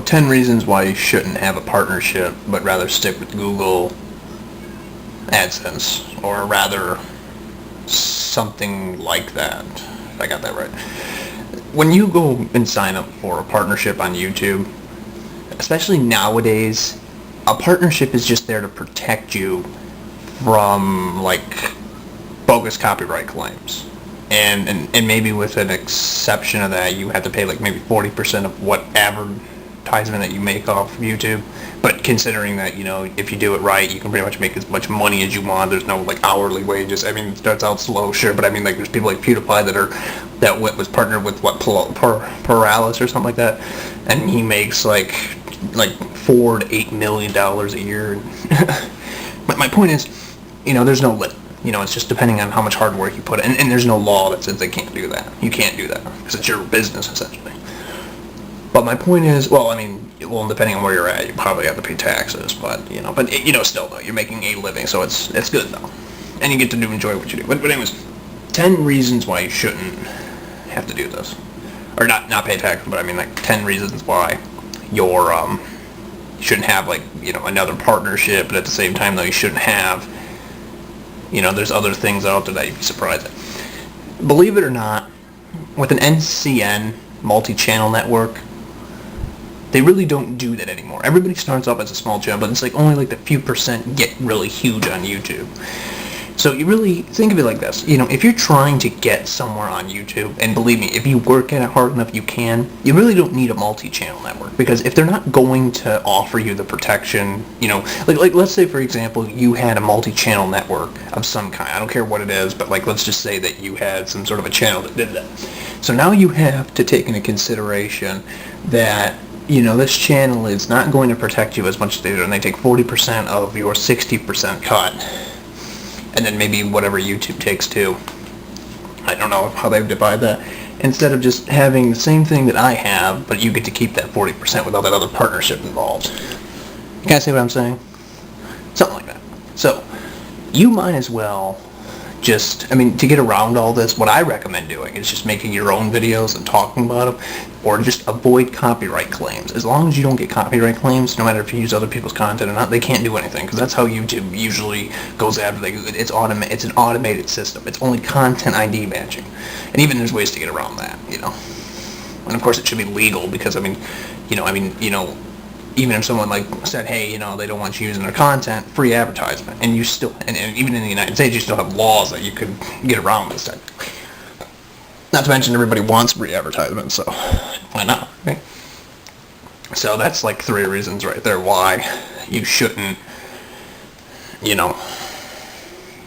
10 reasons why you shouldn't have a partnership, but rather stick with Google AdSense, or rather something like that, if I got that right. When you go and sign up for a partnership on YouTube, especially nowadays, a partnership is just there to protect you from, like, bogus copyright claims. And maybe with an exception of that, you have to pay like maybe 40% of what advertisement that you make off of YouTube. But considering that, you know, if you do it right, you can pretty much make as much money as you want. There's no like hourly wages. I mean, it starts out slow, sure, but I mean, like, there's people like PewDiePie that was partnered with Paralysis or something like that, and he makes like $4 to $8 million a year. But my point is, you know, there's no limit. You know, it's just depending on how much hard work you put in. And there's no law that says they can't do that. You can't do that because it's your business, essentially. But my point is, well, I mean, depending on where you're at, you probably have to pay taxes. But, you know, still, though, you're making a living, so it's good, though. And you get to enjoy what you do. But anyways, 10 reasons why you shouldn't have to do this. Or not pay taxes, but I mean, like, 10 reasons why you shouldn't have, like, you know, another partnership, but at the same time, though, you shouldn't have, you know, there's other things out there that you'd be surprised at. Believe it or not, with an MCN, multi-channel network, they really don't do that anymore. Everybody starts off as a small channel, but it's like only like the few percent get really huge on YouTube. So you really think of it like this. You know, if you're trying to get somewhere on YouTube, and believe me, if you work at it hard enough, you can, you really don't need a multi-channel network, because if they're not going to offer you the protection, you know, like let's say, for example, you had a multi-channel network of some kind. I don't care what it is, but like, let's just say that you had some sort of a channel that did that. So now you have to take into consideration that, you know, this channel is not going to protect you as much as they do, and they take 40% of your 60% cut. And then maybe whatever YouTube takes too. I don't know how they divide that. Instead of just having the same thing that I have, but you get to keep that 40% without that other partnership involved. You guys see what I'm saying? Something like that. So, you might as well just, I mean, to get around all this, what I recommend doing is just making your own videos and talking about them, or just avoid copyright claims. As long as you don't get copyright claims, no matter if you use other people's content or not, they can't do anything, because that's how YouTube usually goes after things. It's an automated system. It's only content ID matching. And even there's ways to get around that, you know. And of course it should be legal, because I mean, even if someone like said, hey, you know, they don't want you using their content, free advertisement, and you still, and even in the United States, you still have laws that you could get around this type. Not to mention everybody wants free advertisement, so why not, right? So that's like 3 reasons right there why you shouldn't, you know,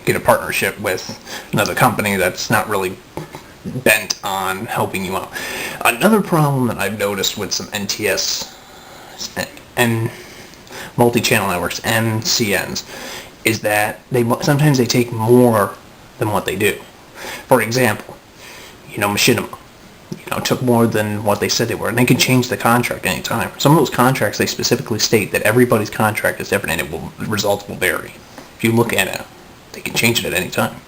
get a partnership with another company that's not really bent on helping you out. Another problem that I've noticed with some NTS and multi-channel networks, MCNs, is that sometimes they take more than what they do. For example, you know, Machinima, you know, took more than what they said they were, and they can change the contract anytime. Some of those contracts, they specifically state that everybody's contract is different, and the results will vary. If you look at it, they can change it at any time.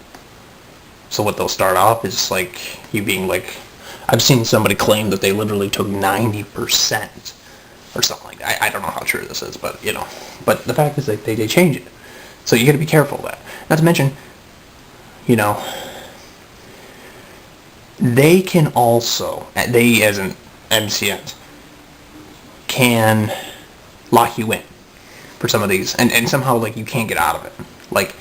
So what they'll start off is like you being like, I've seen somebody claim that they literally took 90%. Or something like that. I don't know how true this is, but, you know. But the fact is that they change it. So you got to be careful of that. Not to mention, you know, they can also, they as an MCNs, can lock you in for some of these. And somehow, like, you can't get out of it. Like,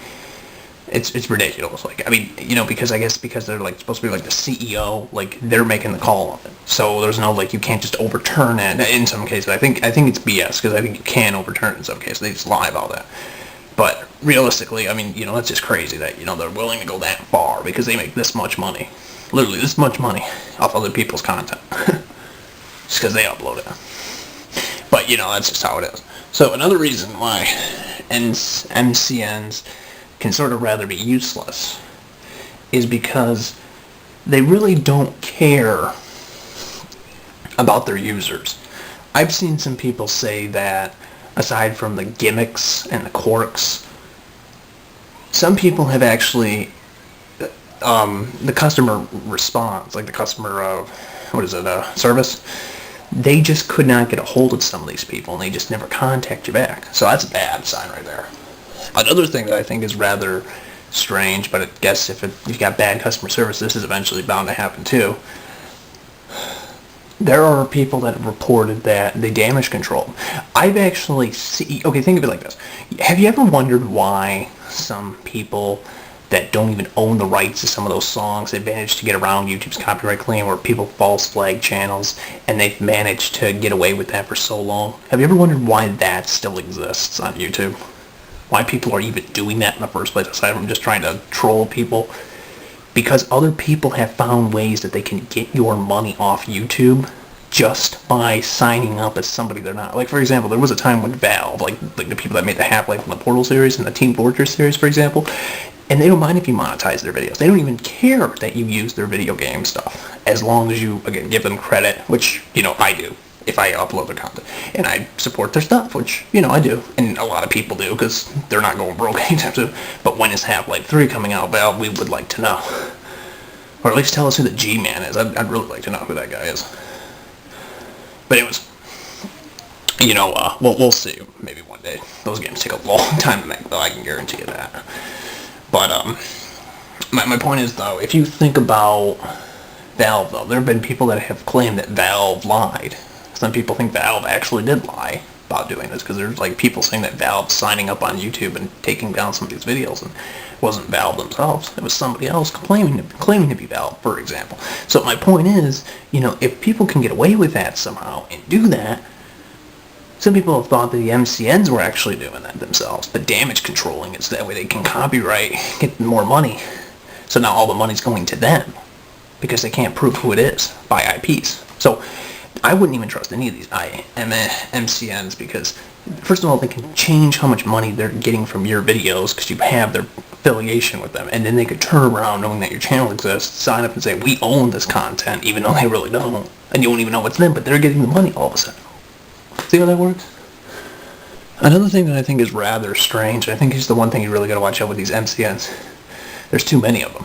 it's ridiculous. Like, I mean, you know, because I guess because they're like supposed to be like the CEO, like they're making the call on it. So there's no, like, you can't just overturn it in some cases. I think it's BS, because I think you can overturn it in some cases. They just lie about that. But realistically, I mean, you know, that's just crazy that, you know, they're willing to go that far because they make this much money, literally this much money off other people's content, just because they upload it. But, you know, that's just how it is. So another reason why MCNs can sort of rather be useless is because they really don't care about their users. I've seen some people say that aside from the gimmicks and the quirks, some people have actually, the customer response, like the customer, service, they just could not get a hold of some of these people, and they just never contact you back. So that's a bad sign right there. Another thing that I think is rather strange, but I guess if you've got bad customer service, this is eventually bound to happen too. There are people that have reported that they damage control. I've actually seen, okay, think of it like this. Have you ever wondered why some people that don't even own the rights to some of those songs, they've managed to get around YouTube's copyright claim, or people false flag channels, and they've managed to get away with that for so long? Have you ever wondered why that still exists on YouTube? Why people are even doing that in the first place, aside from just trying to troll people? Because other people have found ways that they can get your money off YouTube just by signing up as somebody they're not. Like, for example, there was a time when Valve, like the people that made the Half-Life and the Portal series and the Team Fortress series, for example, and they don't mind if you monetize their videos. They don't even care that you use their video game stuff, as long as you, again, give them credit, which, I do if I upload their content. And I support their stuff, which, I do. And a lot of people do, because they're not going broke anytime soon. But when is Half-Life 3 coming out, Valve? We would like to know. Or at least tell us who the G-Man is. I'd really like to know who that guy is. But anyways, we'll see. Maybe one day. Those games take a long time to make, though, I can guarantee you that. But, my point is, though, if you think about Valve, though, there have been people that have claimed that Valve lied. Some people think Valve actually did lie about doing this, because there's, people saying that Valve signing up on YouTube and taking down some of these videos, and it wasn't Valve themselves. It was somebody else claiming to be Valve, for example. So my point is, if people can get away with that somehow and do that, some people have thought that the MCNs were actually doing that themselves, but damage controlling is that way they can copyright, get more money. So now all the money's going to them, because they can't prove who it is by IPs. So I wouldn't even trust any of these MCNs, because first of all, they can change how much money they're getting from your videos because you have their affiliation with them, and then they could turn around knowing that your channel exists, sign up and say, we own this content, even though they really don't, and you won't even know it's them, but they're getting the money all of a sudden. See how that works? Another thing that I think is rather strange, I think is the one thing you really got to watch out with these MCNs, there's too many of them.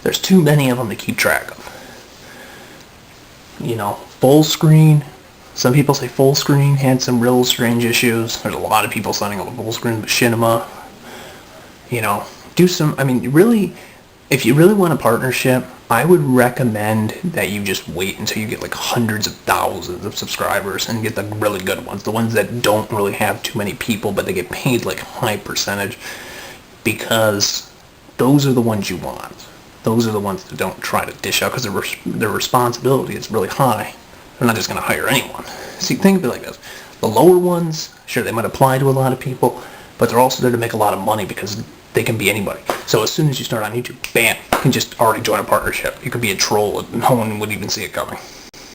There's too many of them to keep track of. Full screen. Some people say full screen had some real strange issues. There's a lot of people signing up with full screen machinima. Really, if you really want a partnership, I would recommend that you just wait until you get hundreds of thousands of subscribers and get the really good ones. The ones that don't really have too many people, but they get paid high percentage, because those are the ones you want. Those are the ones that don't try to dish out, because their responsibility is really high. They're not just going to hire anyone. See, think of it like this. The lower ones, sure, they might apply to a lot of people, but they're also there to make a lot of money, because they can be anybody. So as soon as you start on YouTube, bam, you can just already join a partnership. You could be a troll and no one would even see it coming.